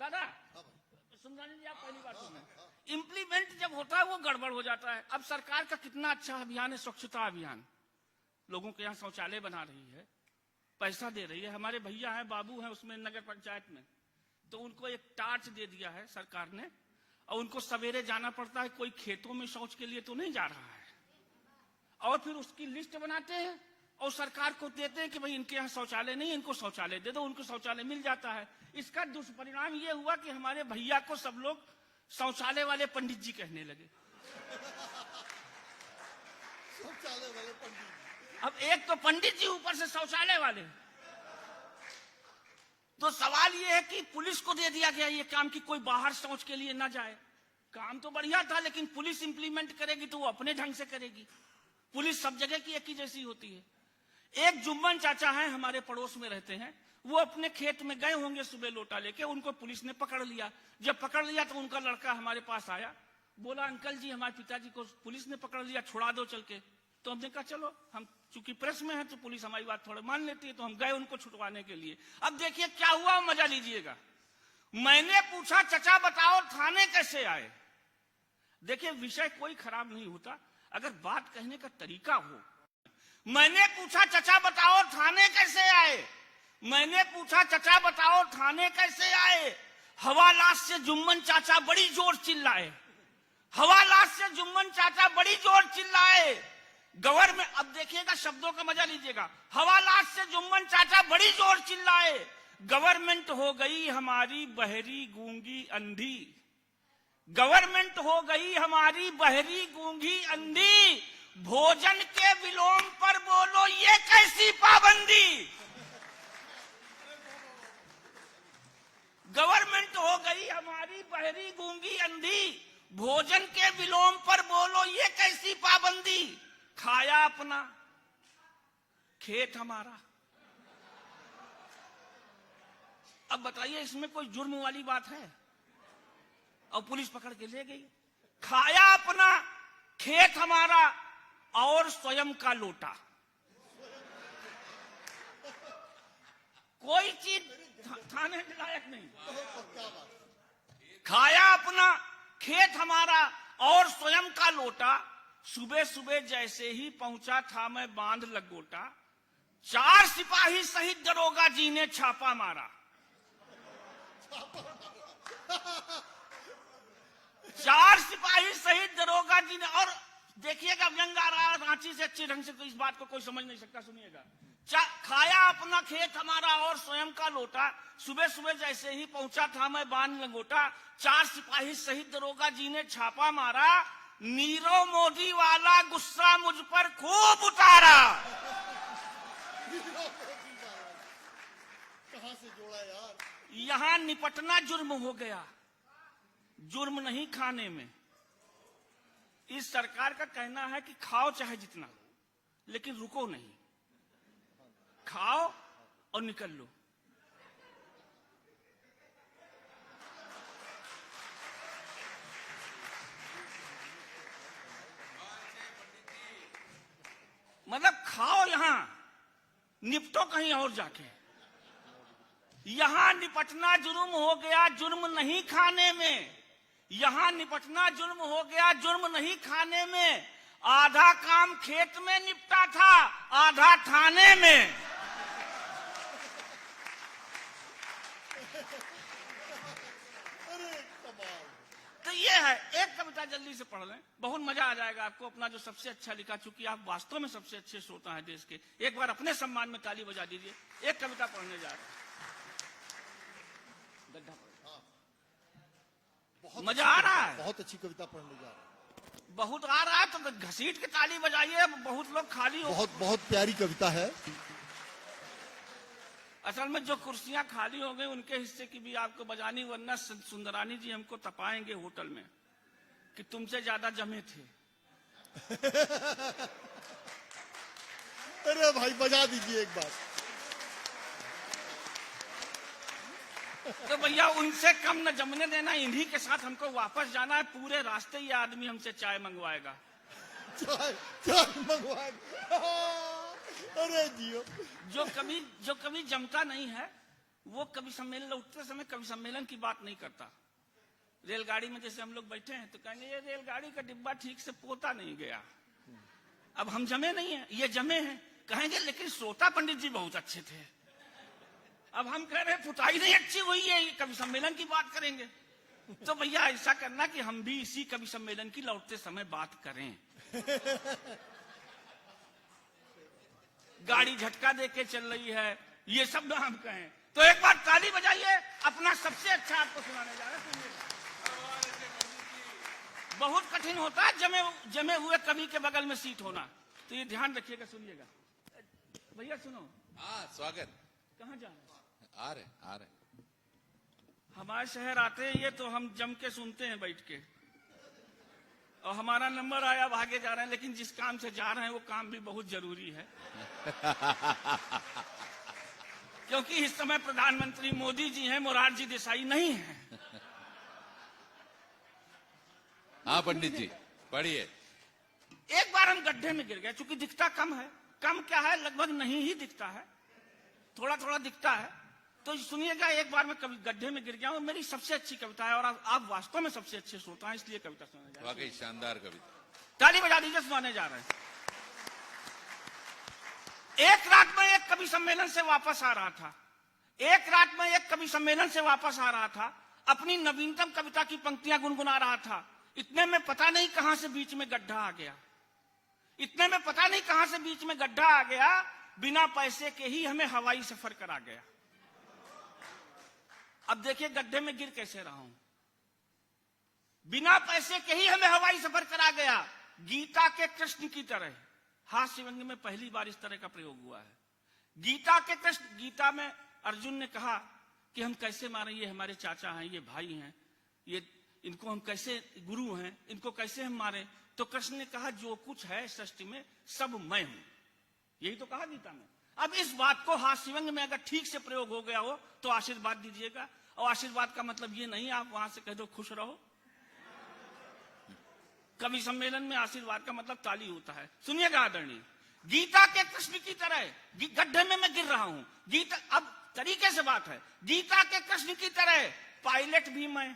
दादा सुंदरानी जी, आप पहली बार सुन, इम्प्लीमेंट जब होता है वो गड़बड़ हो जाता है। अब सरकार का कितना अच्छा अभियान है, स्वच्छता अभियान, लोगों के यहाँ शौचालय बना रही है, पैसा दे रही है। हमारे भैया हैं, बाबू हैं उसमें नगर पंचायत में, तो उनको एक टार्च दे दिया है सरकार ने, और उनको सवेरे जाना पड़ता है, कोई खेतों में शौच के लिए तो नहीं जा रहा है, और फिर उसकी लिस्ट बनाते हैं और सरकार को देते हैं कि भाई इनके यहाँ शौचालय नहीं, इनको शौचालय दे दो, उनको शौचालय मिल जाता है। इसका दुष्परिणाम ये हुआ कि हमारे भैया को सब लोग शौचालय वाले पंडित जी कहने लगे। शौचालय वाले पंडित, अब एक तो पंडित जी, ऊपर से शौचालय वाले। तो सवाल ये है कि पुलिस को दे दिया गया ये काम कि कोई बाहर शौच के लिए ना जाए। काम तो बढ़िया था, लेकिन पुलिस इंप्लीमेंट करेगी तो वो अपने ढंग से करेगी। पुलिस सब जगह की एक ही जैसी होती है। एक जुम्मन चाचा हैं, हमारे पड़ोस में रहते हैं, वो अपने खेत में गए होंगे सुबह लोटा लेके, उनको पुलिस ने पकड़ लिया। जब पकड़ लिया तो उनका लड़का हमारे पास आया, बोला अंकल जी हमारे पिताजी को पुलिस ने पकड़ लिया, छुड़ा दो चल के। तो हमने कहा चलो, हम चूंकि प्रेस में है तो पुलिस हमारी बात थोड़ा मान लेती है, तो हम गए उनको छुड़वाने के लिए। अब देखिए क्या हुआ, मजा लीजिएगा। मैंने पूछा चचा बताओ थाने कैसे आए। देखिए विषय कोई खराब नहीं होता अगर बात कहने का तरीका हो। मैंने पूछा चचा बताओ थाने कैसे आए, मैंने पूछा चचा बताओ थाने कैसे आए। हवालात से जुम्मन चाचा बड़ी जोर चिल्लाए, हवालात से जुम्मन चाचा बड़ी जोर चिल्लाए। गवर्नमेंट, अब देखिएगा शब्दों का मजा लीजिएगा, हवालात से जुम्मन चाचा बड़ी जोर चिल्लाए। गवर्नमेंट हो गई हमारी बहरी गूंगी अंधी, गवर्नमेंट हो गई हमारी बहरी गूंगी अंधी। भोजन के विलोम पर बोलो ये कैसी पाबंदी। गवर्नमेंट हो गई हमारी बहरी गूंगी अंधी, भोजन के विलोम पर बोलो ये कैसी पाबंदी। खाया अपना खेत हमारा। अब बताइए इसमें कोई जुर्म वाली बात है? और पुलिस पकड़ के ले गई। खाया अपना खेत हमारा और स्वयं का लोटा। कोई चीज थाने के लायक नहीं। खाया अपना खेत हमारा और स्वयं का लोटा। सुबह सुबह जैसे ही पहुंचा था मैं बांध लगोटा, 4 सिपाही सहित दरोगा जी ने छापा मारा। 4 सिपाही सहित दरोगा जी ने, और देखिएगा व्यंग आ रहा है रांची से अच्छे ढंग से, तो इस बात को कोई समझ नहीं सकता। सुनिएगा, खाया अपना खेत हमारा और स्वयं का लोटा। सुबह सुबह जैसे ही पहुंचा था मैं बांध लंगोटा, 4 सिपाही सहित दरोगा जी ने छापा मारा। नीरव मोदी वाला गुस्सा मुझ पर खूब उतारा। कहां से जोड़ा यार। यहां निपटना जुर्म हो गया, जुर्म नहीं खाने में। इस सरकार का कहना है कि खाओ चाहे जितना, लेकिन रुको नहीं, खाओ और निकल लो। मतलब खाओ यहां, निपटो कहीं और जाके। यहां निपटना जुर्म हो गया, जुर्म नहीं खाने में। यहां निपटना जुर्म हो गया, जुर्म नहीं खाने में। आधा काम खेत में निपटा था, आधा थाने में। तो ये है, एक कविता जल्दी से पढ़ लें, बहुत मजा आ जाएगा आपको। अपना जो सबसे अच्छा लिखा, चूंकि आप वास्तव में सबसे अच्छे श्रोता हैं देश के, एक बार अपने सम्मान में ताली बजा दीजिए। एक कविता पढ़ने जा रहे हैं, मजा आ रहा है, बहुत अच्छी कविता पढ़ने जा रहा है। बहुत आ रहा है तो घसीट के ताली बजाइए। बहुत लोग खाली हो, बहुत बहुत प्यारी कविता है। असल में जो कुर्सियां खाली हो गई उनके हिस्से की भी आपको बजानी, वरना सुंदरानी जी हमको तपाएंगे होटल में कि तुमसे ज्यादा जमे थे। अरे भाई बजा दीजिए एक बार। तो भैया उनसे कम न जमने देना, इन्हीं के साथ हमको वापस जाना है। पूरे रास्ते ये आदमी हमसे चाय मंगवाएगा। चाय मंगवाएगा। अरे जियो, जो कभी जमता नहीं है वो कवि सम्मेलन लौटते समय कवि सम्मेलन की बात नहीं करता। रेलगाड़ी में जैसे हम लोग बैठे हैं तो कहेंगे ये रेलगाड़ी का डिब्बा ठीक से पोता नहीं गया। अब हम जमे नहीं है, ये जमे हैं। कहेंगे लेकिन श्रोता पंडित जी बहुत अच्छे थे। अब हम कह रहे हैं पुताई नहीं अच्छी हुई है, ये कवि सम्मेलन की बात करेंगे। तो भैया ऐसा करना कि हम भी इसी कवि सम्मेलन की लौटते समय बात करें। गाड़ी झटका देके चल रही है, ये सब ना हम कहें। तो एक बार ताली बजाइए, अपना सबसे अच्छा आपको सुनाने जा रहे हैं। बहुत कठिन होता है जमे हुए कवि के बगल में सीट होना, तो ये ध्यान रखिएगा, सुनिएगा। भैया सुनो। हाँ, स्वागत। कहाँ जा रहे? आ रहे। हमारे शहर आते हैं ये तो हम जम के सुनते हैं बैठ के, और हमारा नंबर आया भागे जा रहे हैं, लेकिन जिस काम से जा रहे हैं वो काम भी बहुत जरूरी है। क्योंकि इस समय प्रधानमंत्री मोदी जी हैं, मोरारजी देसाई नहीं है। हाँ पंडित जी, पढ़िए। एक बार हम गड्ढे में गिर गए, चूंकि दिखता कम है, कम क्या है, लगभग नहीं ही दिखता है, थोड़ा थोड़ा दिखता है। तो सुनिएगा, एक बार मैं गड्ढे में गिर गया हूं, मेरी सबसे अच्छी कविता है, और आप वास्तव में सबसे अच्छे श्रोता हैं, इसलिए कविता सुनाने जा रहे हैं। वाकई शानदार कविता। ताली बजा दीजिए, सुनाने जा रहे हैं। एक रात में एक कवि सम्मेलन से वापस आ रहा था, अपनी नवीनतम कविता की पंक्तियां गुनगुना रहा था। इतने में पता नहीं कहां से बीच में गड्ढा आ गया, बिना पैसे के ही हमें हवाई सफर करा गया। अब देखिए गड्ढे में गिर कैसे रहा हूं, बिना पैसे के ही हमें हवाई सफर करा गया। गीता के कृष्ण की तरह, हास्य व्यंग्य में पहली बार इस तरह का प्रयोग हुआ है। गीता के कृष्ण, गीता में अर्जुन ने कहा कि हम कैसे मारें, ये हमारे चाचा हैं, ये भाई हैं, ये इनको हम कैसे, गुरु हैं, इनको कैसे हम मारें। तो कृष्ण ने कहा जो कुछ है सृष्टि में सब मैं हूं, यही तो कहा गीता में। अब इस बात को हास्य व्यंग्य में अगर ठीक से प्रयोग हो गया हो तो आशीर्वाद दीजिएगा, और आशीर्वाद का मतलब ये नहीं आप वहां से कह दो खुश रहो। कवि सम्मेलन में आशीर्वाद का मतलब ताली होता है। सुनिएगा आदरणीय, गीता के कृष्ण की तरह गड्ढे में मैं गिर रहा हूं। गीता, अब तरीके से बात है, गीता के कृष्ण की तरह पायलट भी मैं,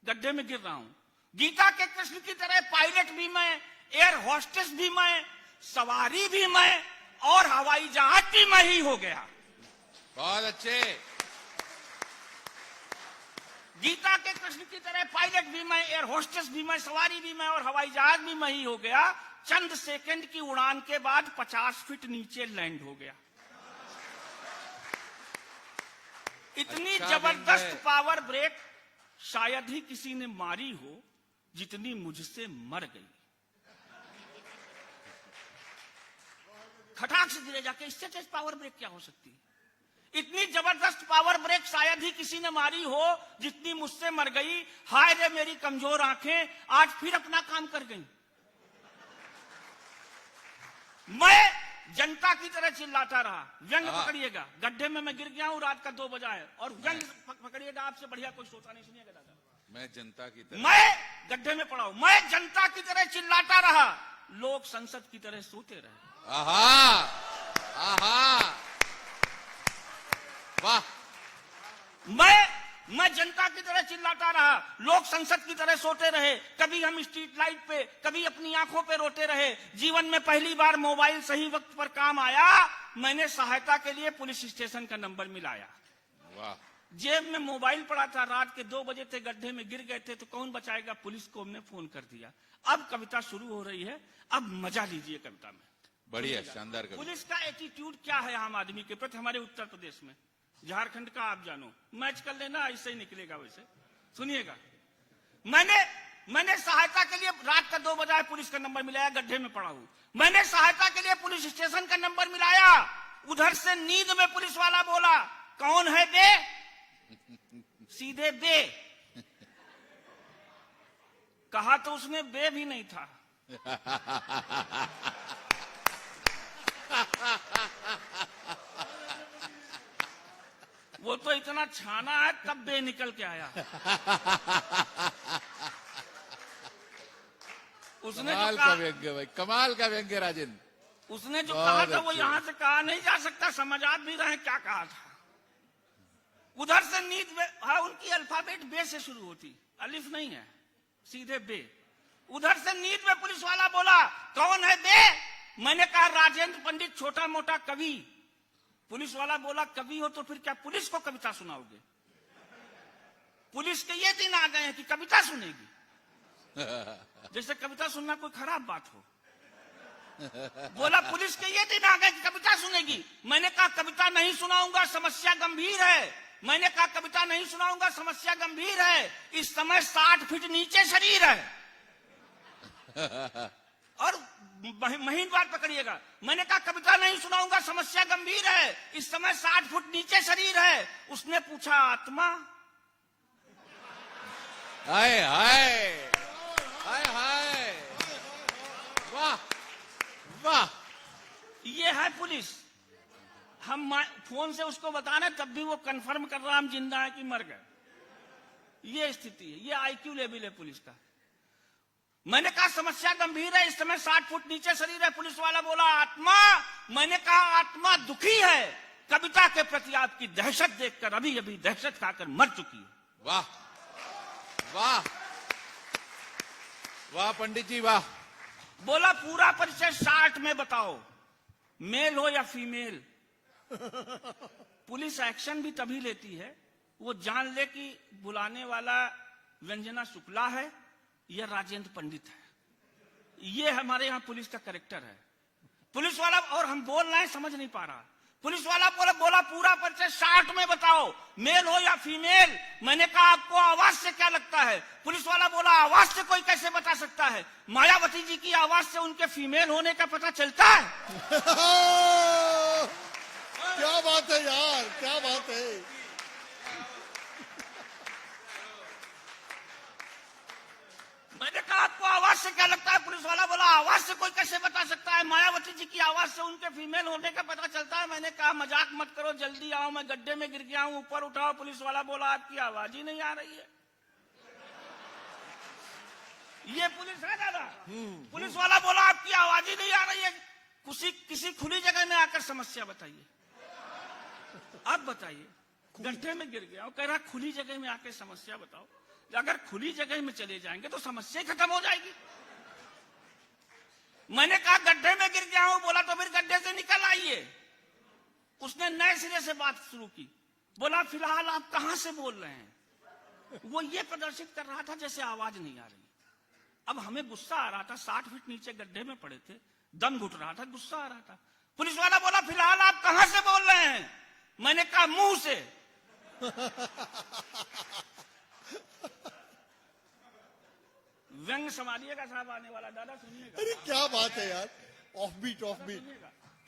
गड्ढे में गिर रहा हूं। गीता के कृष्ण की तरह पायलट भी मैं, एयर होस्टेस भी मैं, सवारी भी मैं, और हवाई जहाज भी मैं ही हो गया। बहुत अच्छे। गीता के कृष्ण की तरह पायलट भी मैं, एयर होस्टेस भी मैं, सवारी भी मैं, और हवाई जहाज भी मैं ही हो गया। चंद सेकंड की उड़ान के बाद 50 फीट नीचे लैंड हो गया। इतनी अच्छा जबरदस्त पावर ब्रेक शायद ही किसी ने मारी हो जितनी मुझसे मर गई। खटाक से गिरे जाके, इससे तेज पावर ब्रेक क्या हो सकती है? इतनी जबरदस्त पावर ब्रेक शायद ही किसी ने मारी हो जितनी मुझसे मर गई। हाय रे मेरी कमजोर आंखें, आज फिर अपना काम कर गई। मैं जनता की तरह चिल्लाता रहा। व्यंग पकड़िएगा, गड्ढे में मैं गिर गया हूं, रात का 2 बजा है, और व्यंग पकड़िएगा, आपसे बढ़िया कोई श्रोता नहीं। सुनिएगा दादा, मैं जनता की तरह, मैं गड्ढे में पड़ा हूं, मैं जनता की तरह चिल्लाता रहा, लोग संसद की तरह सोते रहे। वाह। मैं जनता की तरह चिल्लाता रहा, लोग संसद की तरह सोते रहे। कभी हम स्ट्रीट लाइट पे, कभी अपनी आंखों पे रोते रहे। जीवन में पहली बार मोबाइल सही वक्त पर काम आया। मैंने सहायता के लिए पुलिस स्टेशन का नंबर मिलाया। वाह। जेब में मोबाइल पड़ा था, रात के 2 बजे थे, गड्ढे में गिर गए थे, तो कौन बचाएगा? पुलिस को हमने फोन कर दिया। अब कविता शुरू हो रही है, अब मजा लीजिए कविता में। बढ़िया, शानदार कविता। पुलिस का एटीट्यूड क्या है आम आदमी के प्रति हमारे उत्तर प्रदेश में। झारखंड का आप जानो, मैच कर लेना, ऐसे ही निकलेगा वैसे। सुनिएगा, मैंने सहायता के लिए, रात का 2 बजा, पुलिस का नंबर मिलाया, गड्ढे में पड़ा हूं। मैंने सहायता के लिए पुलिस स्टेशन का नंबर मिलाया। उधर से नींद में पुलिस वाला बोला, कौन है बे? सीधे बे कहा तो उसने बे भी नहीं था। वो तो इतना छाना है, तब बे निकल के आया। उसने कमाल का व्यंग्य भाई, कमाल का व्यंग्य राजेंद्र। उसने जो कहा था वो यहां से कहा नहीं जा सकता, समझ आप भी रहे क्या कहा था। उधर से नींद में, हाँ, उनकी अल्फाबेट बे से शुरू होती, अलिफ नहीं है, सीधे बे। उधर से नींद में पुलिस वाला बोला, कौन है बे? मैंने कहा राजेंद्र पंडित, छोटा मोटा कवि। पुलिस वाला बोला, कवि हो तो फिर क्या पुलिस को कविता सुनाओगे? पुलिस के ये दिन आ गए हैं कि कविता सुनेगी, जैसे कविता सुनना कोई खराब बात हो। बोला पुलिस के ये दिन आ गए कि कविता सुनेगी। मैंने कहा कविता नहीं सुनाऊंगा, समस्या गंभीर है। मैंने कहा कविता नहीं सुनाऊंगा, समस्या गंभीर है। इस समय 60 फीट नीचे शरीर है। और महीन बात पकड़िएगा, मैंने कहा कविता नहीं सुनाऊंगा, समस्या गंभीर है। इस समय 60 फुट नीचे शरीर है। उसने पूछा आत्मा? हाय हाय हाय हाय, वाह वाह। ये है पुलिस। हम फोन से उसको बता रहे, तब भी वो कंफर्म कर रहा हम जिंदा है कि मर गए। ये स्थिति है, ये आईक्यू लेवल है पुलिस का। मैंने कहा समस्या गंभीर है, इस समय 60 फुट नीचे शरीर है। पुलिस वाला बोला आत्मा? मैंने कहा आत्मा दुखी है, कविता के प्रति आपकी दहशत देखकर अभी अभी दहशत खाकर मर चुकी है। वाह वाह वाह पंडित जी वाह। बोला पूरा परिचय 60 में बताओ, मेल हो या फीमेल। पुलिस एक्शन भी तभी लेती है वो जान ले कि बुलाने वाला व्यंजना शुक्ला है या राजेंद्र पंडित है। ये हमारे यहाँ पुलिस का कैरेक्टर है। पुलिस वाला, और हम बोल रहे हैं समझ नहीं पा रहा। पुलिस वाला बोला पूरा परिचय 60 में बताओ, मेल हो या फीमेल। मैंने कहा आपको आवाज से क्या लगता है? पुलिस वाला बोला आवाज से कोई कैसे बता सकता है? मायावती जी की आवाज से उनके फीमेल होने का पता चलता है। क्या बात है यार, क्या बात है। मैंने कहा आपको आवाज से क्या लगता है? पुलिस वाला बोला आवाज से कोई कैसे बता सकता है? मायावती जी की आवाज से उनके फीमेल होने का पता चलता है। मैंने कहा मजाक मत करो, जल्दी आओ, मैं गड्ढे में गिर गया हूं, ऊपर उठाओ। पुलिस वाला बोला आपकी आवाज ही नहीं आ रही है। ये पुलिस है दादा। पुलिस वाला बोला आपकी आवाज ही नहीं आ रही है। किसी खुली जगह में आकर समस्या बताइए। अब बताइए, गड्ढे में गिर गया, कह रहा खुली जगह में आकर समस्या बताओ। अगर खुली जगह में चले जाएंगे तो समस्या खत्म हो जाएगी। मैंने कहा गड्ढे में गिर गया हूं। बोला तो फिर गड्ढे से निकल आइए। उसने नए सिरे से बात शुरू की। बोला फिलहाल आप कहां से बोल रहे हैं? वो ये प्रदर्शित कर रहा था जैसे आवाज नहीं आ रही। अब हमें गुस्सा आ रहा था, 60 फीट नीचे गड्ढे में पड़े थे, दम घुट रहा था, गुस्सा आ रहा था। पुलिस वाला बोला फिलहाल आप कहां से बोल रहे हैं? मैंने कहा मुंह से। व्यंग संभालिएगा साहब, आने वाला दादा सुनिएगा। अरे क्या बात है यार, off beat off beat.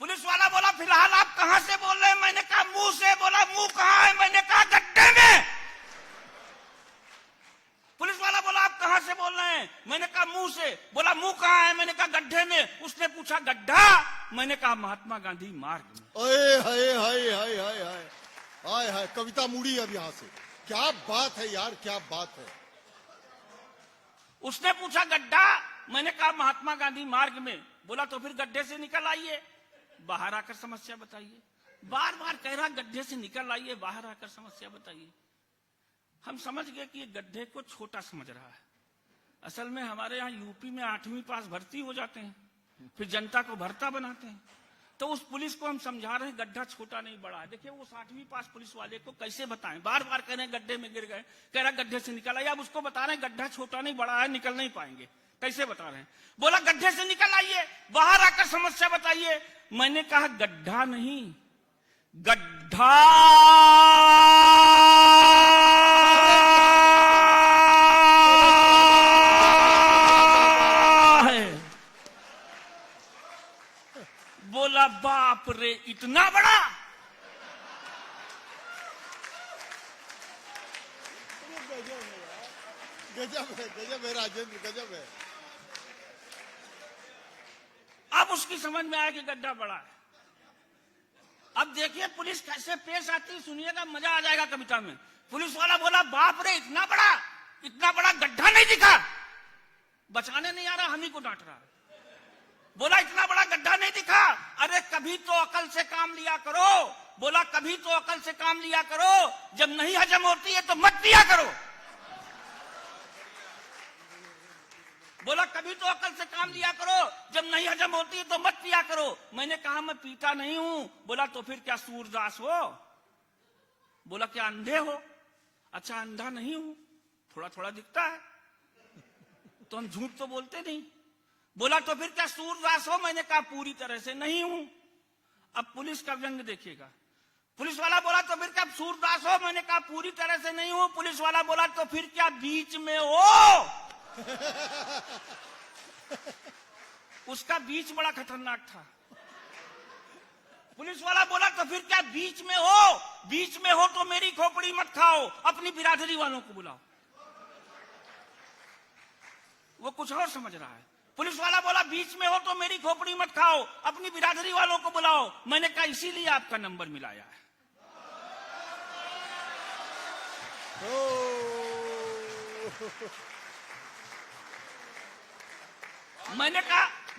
Police वाला बोला फिलहाल आप कहां से बोल रहे हैं? मैंने कहा मुंह से। बोला मुंह कहां है? मैंने कहा गड्ढे में। पुलिस वाला बोला आप कहां से बोल रहे हैं? मैंने कहा मुंह से। बोला मुंह कहां है? मैंने कहा गड्ढे में। उसने पूछा गड्ढा? मैंने कहा महात्मा गांधी मार्ग में। अरे हाय हाय हाय हाय हाय हाय हाय, कविता मुड़ी अब यहाँ से। क्या बात है यार, क्या बात है। उसने पूछा गड्ढा? मैंने कहा महात्मा गांधी मार्ग में। बोला तो फिर गड्ढे से निकल आइए, बाहर आकर समस्या बताइए। बार बार कह रहा गड्ढे से निकल आइए, बाहर आकर समस्या बताइए। हम समझ गए कि ये गड्ढे को छोटा समझ रहा है। असल में हमारे यहाँ यूपी में 8वीं पास भर्ती हो जाते हैं, फिर जनता को भरता बनाते हैं। तो उस पुलिस को हम समझा रहे हैं गड्ढा छोटा नहीं बड़ा है। देखिए वो 8वीं पास पुलिस वाले को कैसे बताएं। बार बार कह रहे हैं गड्ढे में गिर गए, कह रहा गड्ढे से निकल आइए। अब उसको बता रहे हैं गड्ढा छोटा नहीं बड़ा है, निकल नहीं पाएंगे। कैसे बता रहे हैं? बोला गड्ढे से निकल आइए, बाहर आकर समस्या बताइए। मैंने कहा गड्ढा नहीं, गड्ढा है। बोला बाप रे इतना बड़ा? गजब है राजेंद्र, गजब है। अब उसकी समझ में आया कि गड्ढा बड़ा है। अब देखिए पुलिस कैसे पेश आती है, सुनिएगा, मजा आ जाएगा कविता में। पुलिस वाला बोला बाप रे इतना बड़ा गड्ढा नहीं दिखा। बचाने नहीं आ रहा, हम ही को डांट रहा है। बोला इतना बड़ा गड्ढा नहीं दिखा। अरे कभी तो अकल से काम लिया करो। बोला कभी तो अकल से काम लिया करो, जब नहीं हजम होती है तो मत पिया करो। बोला कभी तो अकल से काम लिया करो, जब नहीं हजम होती है तो मत पिया करो। मैंने कहा मैं पीता नहीं हूं। बोला तो फिर क्या सूरदास हो? बोला क्या अंधे हो? अच्छा अंधा नहीं हूं, थोड़ा थोड़ा दिखता है, तो हम झूठ तो बोलते नहीं। बोला तो फिर क्या सूरदास हो? मैंने कहा पूरी तरह से नहीं हूं। अब पुलिस का व्यंग देखिएगा। पुलिस वाला बोला तो फिर क्या सूरदास हो? मैंने कहा पूरी तरह से नहीं हूं। पुलिस वाला बोला तो फिर क्या बीच में हो? उसका बीच बड़ा खतरनाक था। पुलिस वाला बोला तो फिर क्या बीच में हो? बीच में हो तो मेरी खोपड़ी मत खाओ, अपनी बिरादरी वालों को बुलाओ। वो कुछ और समझ रहा है। पुलिस वाला बोला बीच में हो तो मेरी खोपड़ी मत खाओ, अपनी बिरादरी वालों को बुलाओ। मैंने कहा इसीलिए आपका नंबर मिलाया है।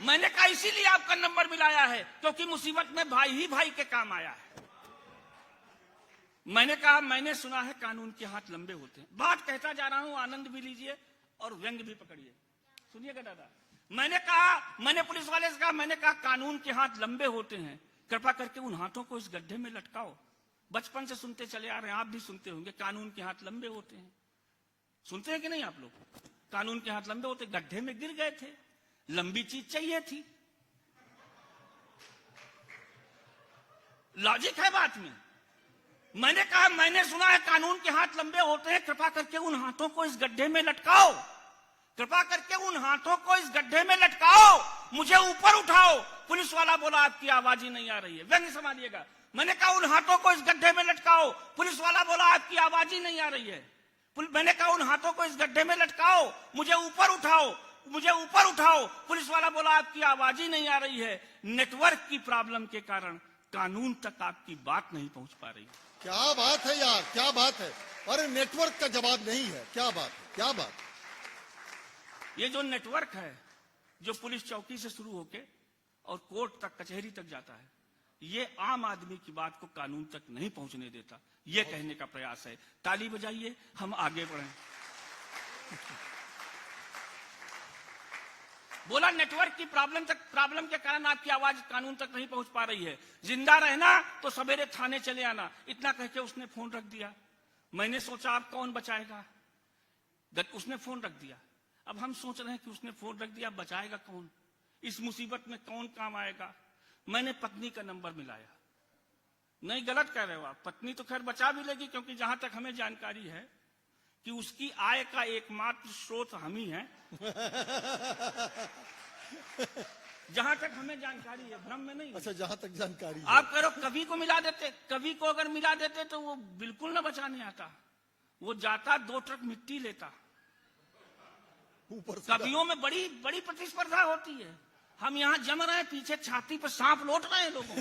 मैंने कहा इसीलिए आपका नंबर मिलाया है, क्योंकि मुसीबत में भाई ही भाई के काम आया है। मैंने कहा मैंने सुना है कानून के हाथ लंबे होते हैं। बात कहता जा रहा हूं, आनंद भी लीजिए और व्यंग भी पकड़िए। सुनिएगा दादा, मैंने पुलिस वाले से कहा, मैंने कहा कानून के हाथ लंबे होते हैं, कृपा करके उन हाथों को इस गड्ढे में लटकाओ। बचपन से सुनते चले आ रहे हैं, आप भी सुनते होंगे, कानून के हाथ लंबे होते हैं। सुनते हैं कि नहीं आप लोग? कानून के हाथ लंबे होते, गड्ढे में गिर गए थे, लंबी चीज चाहिए थी। लॉजिक है बात में। मैंने कहा मैंने सुना है कानून के हाथ लंबे होते हैं, कृपा करके उन हाथों को इस गड्ढे में लटकाओ। कृपा करके उन हाथों को इस गड्ढे में लटकाओ, मुझे ऊपर उठाओ। पुलिस वाला बोला आपकी आवाज ही नहीं आ रही है। व्यंग संभालिएगा। मैंने कहा उन हाथों को इस गड्ढे में लटकाओ। पुलिस वाला बोला आपकी आवाज ही नहीं आ रही है। मैंने कहा उन हाथों को इस गड्ढे में लटकाओ, मुझे ऊपर उठाओ, मुझे ऊपर उठाओ। पुलिस वाला बोला आपकी आवाज ही नहीं आ रही है। नेटवर्क की प्रॉब्लम के कारण कानून तक आपकी बात नहीं पहुंच पा रही। क्या बात है यार, क्या बात है। अरे नेटवर्क का जवाब नहीं है, क्या बात है, क्या बात। ये जो नेटवर्क है, जो पुलिस चौकी से शुरू होके और कोर्ट तक, कचहरी तक जाता है, ये आम आदमी की बात को कानून तक नहीं पहुंचने देता। ये कहने का प्रयास है। ताली बजाइए, हम आगे बढ़ें। बोला नेटवर्क की प्रॉब्लम के कारण आपकी आवाज कानून तक नहीं पहुंच पा रही है। जिंदा रहना तो सवेरे थाने चले आना। इतना कह के उसने फोन रख दिया। मैंने सोचा अब कौन बचाएगा, उसने फोन रख दिया। अब हम सोच रहे हैं कि उसने फोन रख दिया, बचाएगा कौन, इस मुसीबत में कौन काम आएगा। मैंने पत्नी का नंबर मिलाया। नहीं, गलत कह रहे हो आप, पत्नी तो खैर बचा भी लेगी, क्योंकि जहां तक हमें जानकारी है कि उसकी आय का एकमात्र स्रोत हम ही हैं। जहां तक हमें जानकारी है, भ्रम में नहीं। अच्छा, जहां तक जानकारी है। आप कह रहे हो कवि को मिला देते, कवि को अगर मिला देते तो वो बिल्कुल ना बचाने आता। वो जाता 2 ट्रक मिट्टी लेता। ऊपर कवियों में बड़ी बड़ी प्रतिस्पर्धा होती है। हम यहाँ जम रहे हैं, पीछे छाती पर सांप लौट रहे हैं लोगों।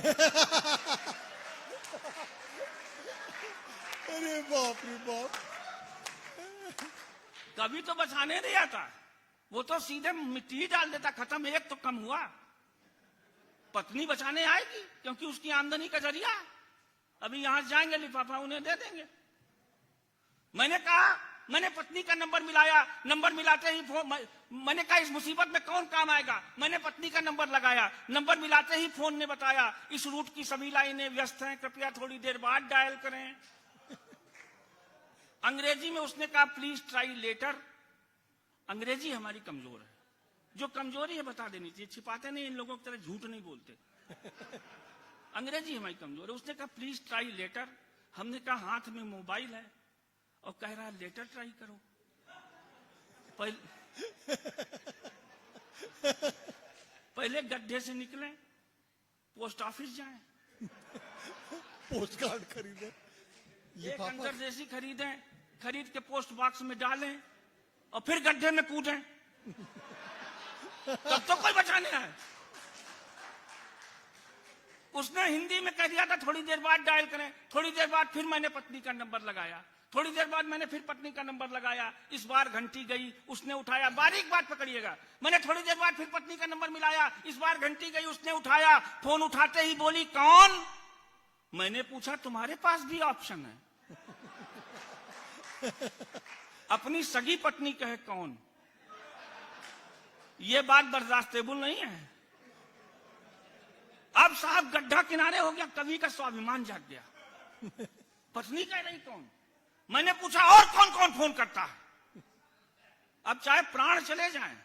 अरे बाप रे बाप। कभी तो बचाने नहीं आता, वो तो सीधे मिट्टी डाल देता, खत्म, एक तो कम हुआ। पत्नी बचाने आएगी, क्योंकि उसकी आमदनी का जरिया। अभी यहां जाएंगे, लिफाफा उन्हें दे देंगे। मैंने कहा, मैंने पत्नी का नंबर मिलाया। नंबर मिलाते ही फोन, मैंने कहा इस मुसीबत में कौन काम आएगा। मैंने पत्नी का नंबर लगाया। नंबर मिलाते ही फोन ने बताया इस रूट की सभी लाइनें व्यस्त हैं, कृपया थोड़ी देर बाद डायल करें। अंग्रेजी में उसने कहा प्लीज ट्राई लेटर। अंग्रेजी हमारी कमजोर है, जो कमजोरी है बता देनी चाहिए, छिपाते नहीं, इन लोगों की तरह झूठ नहीं बोलते। अंग्रेजी हमारी कमजोर है। उसने कहा प्लीज ट्राई लेटर। हमने कहा हाथ में मोबाइल है और कह रहा लेटर ट्राई करो। पहले गड्ढे से निकले, पोस्ट ऑफिस जाएं, पोस्ट कार्ड खरीदे, एक अंतरदेशी खरीदें, खरीद के पोस्ट बॉक्स में डालें और फिर गड्ढे में कूदें। तब तो कोई बचाने है। उसने हिंदी में कह दिया था थोड़ी देर बाद डायल करें। थोड़ी देर बाद फिर मैंने पत्नी का नंबर लगाया। थोड़ी देर बाद मैंने फिर पत्नी का नंबर लगाया। इस बार घंटी गई, उसने उठाया। बारीक बात पकड़िएगा। मैंने थोड़ी देर बाद फिर पत्नी का नंबर मिलाया। इस बार घंटी गई, उसने उठाया। फोन उठाते ही बोली कौन। मैंने पूछा तुम्हारे पास भी ऑप्शन है? अपनी सगी पत्नी कहे कौन? ये बात बर्दाश्तेबल नहीं है। अब साहब गड्ढा किनारे हो गया, कवि का स्वाभिमान जाग गया। पत्नी कह रही कौन? मैंने पूछा और कौन कौन फोन करता है? अब चाहे प्राण चले जाएं।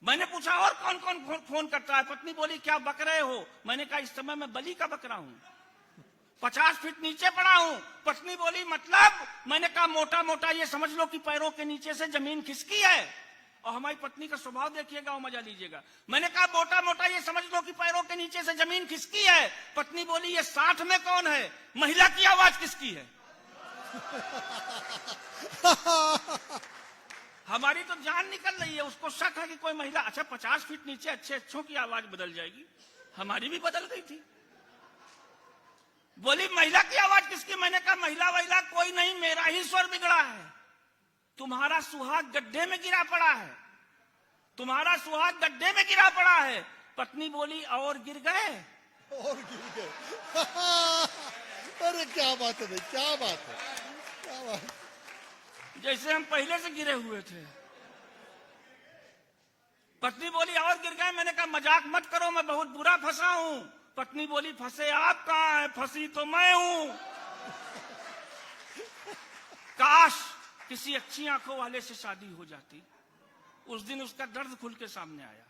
मैंने पूछा और कौन कौन फोन करता है? पत्नी बोली क्या बक रहे हो? मैंने कहा इस समय मैं बलि का बकरा हूं, 50 फीट नीचे पड़ा हूं। पत्नी बोली मतलब? मैंने कहा मोटा मोटा ये समझ लो कि पैरों के नीचे से जमीन खिसकी है। और हमारी पत्नी का स्वभाव देखिएगा और मजा लीजिएगा। मैंने कहा मोटा मोटा ये समझ लो कि पैरों के नीचे से जमीन खिसकी है। पत्नी बोली ये 60 में कौन है? महिला की आवाज किसकी है? हमारी तो जान निकल रही है। उसको शक है कि कोई महिला। अच्छा 50 फीट नीचे अच्छे अच्छों की आवाज बदल जाएगी, हमारी भी बदल गई थी। बोली महिला की आवाज किसकी? मैंने कहा महिला वहिला कोई नहीं, मेरा ही स्वर बिगड़ा है। तुम्हारा सुहाग गड्ढे में गिरा पड़ा है, तुम्हारा सुहाग गड्ढे में गिरा पड़ा है। पत्नी बोली और गिर गए? और गिर गए। अरे क्या बात है भाई, क्या बात है, क्या बात है। जैसे हम पहले से गिरे हुए थे। पत्नी बोली और गिर गए? मैंने कहा मजाक मत करो, मैं बहुत बुरा फंसा हूं। पत्नी बोली फंसे आप कहां है, फंसी तो मैं हूं। काश किसी अच्छी आंखों वाले से शादी हो जाती। उस दिन उसका दर्द खुल के सामने आया।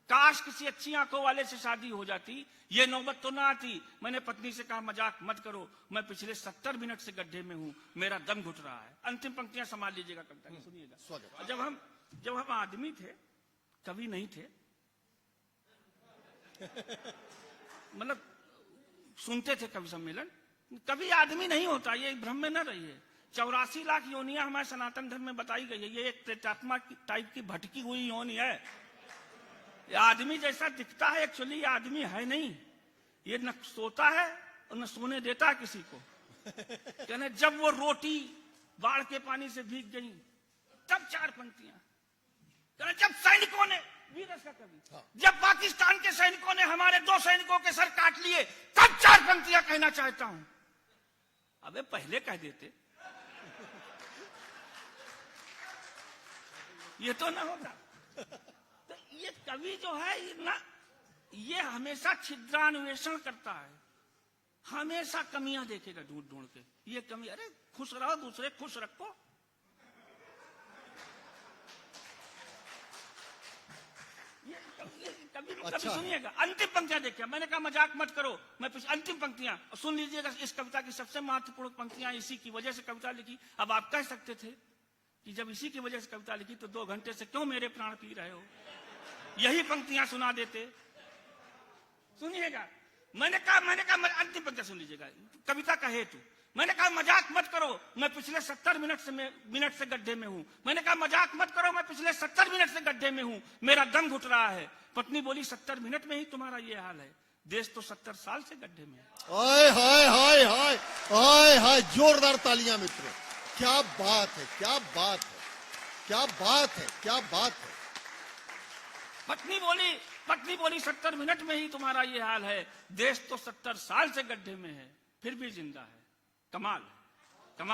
काश किसी अच्छी आंखों वाले से शादी हो जाती, ये नौबत तो ना आती। मैंने पत्नी से कहा मजाक मत करो, मैं पिछले 70 मिनट से गड्ढे में हूं, मेरा दम घुट रहा है। अंतिम पंक्तियां संभाल लीजिएगा कविता की, सुनिएगा। जब हम आदमी थे, कवि नहीं थे, मतलब सुनते थे कवि सम्मेलन। कभी आदमी नहीं होता, ये भ्रम में न रहिए। 84 लाख योनियां हमारे सनातन धर्म में बताई गई है। ये एक प्रेतात्मा टाइप की भटकी हुई योनि है। ये आदमी जैसा दिखता है, एक्चुअली ये आदमी है नहीं। ये न सोता है और न सोने देता है किसी को। कहने जब वो रोटी बाढ़ के पानी से भीग गई तब 4 पंक्तियां। कहने जब सैनिकों ने, वीरस का कवि, जब पाकिस्तान के सैनिकों ने हमारे 2 सैनिकों के सर काट लिए तब 4 पंक्तियां कहना चाहता हूं। अबे पहले कह देते, ये तो ना होता। तो ये कवि जो है ना, ये हमेशा छिद्रान्वेषण करता है, हमेशा कमियां देखेगा ढूंढ ढूंढ के। ये कमी, अरे खुश रहो, दूसरे खुश रखो। कभी सुनिएगा। अंतिम पंक्तियां देखिए। मैंने कहा मजाक मत करो, मैं अंतिम पंक्तियां सुन लीजिएगा। इस कविता की सबसे महत्वपूर्ण पंक्तियां, इसी की वजह से कविता लिखी। अब आप कह सकते थे कि जब इसी की वजह से कविता लिखी तो 2 घंटे से क्यों मेरे प्राण पी रहे हो? यही पंक्तियां सुना देते। सुनिएगा। मैंने कहा अंतिम पंक्तियां सुन लीजिएगा, कविता का हेतु। मैंने कहा मजाक मत करो, मैं पिछले 70 मिनट से गड्ढे में हूं। मैंने कहा मजाक मत करो, मैं पिछले 70 मिनट से गड्ढे में हूं, मेरा दम घुट रहा है। पत्नी बोली 70 मिनट में ही तुम्हारा ये हाल है, देश तो 70 साल से गड्ढे में है। हाय हाय हाय हाय हाय हाय, जोरदार तालियां मित्रों। क्या बात है, क्या बात है, क्या बात है, क्या बात है। पत्नी बोली 70 मिनट में ही तुम्हारा ये हाल है, देश तो 70 साल से गड्ढे में है, फिर भी जिंदा है। कमाल, कमाल।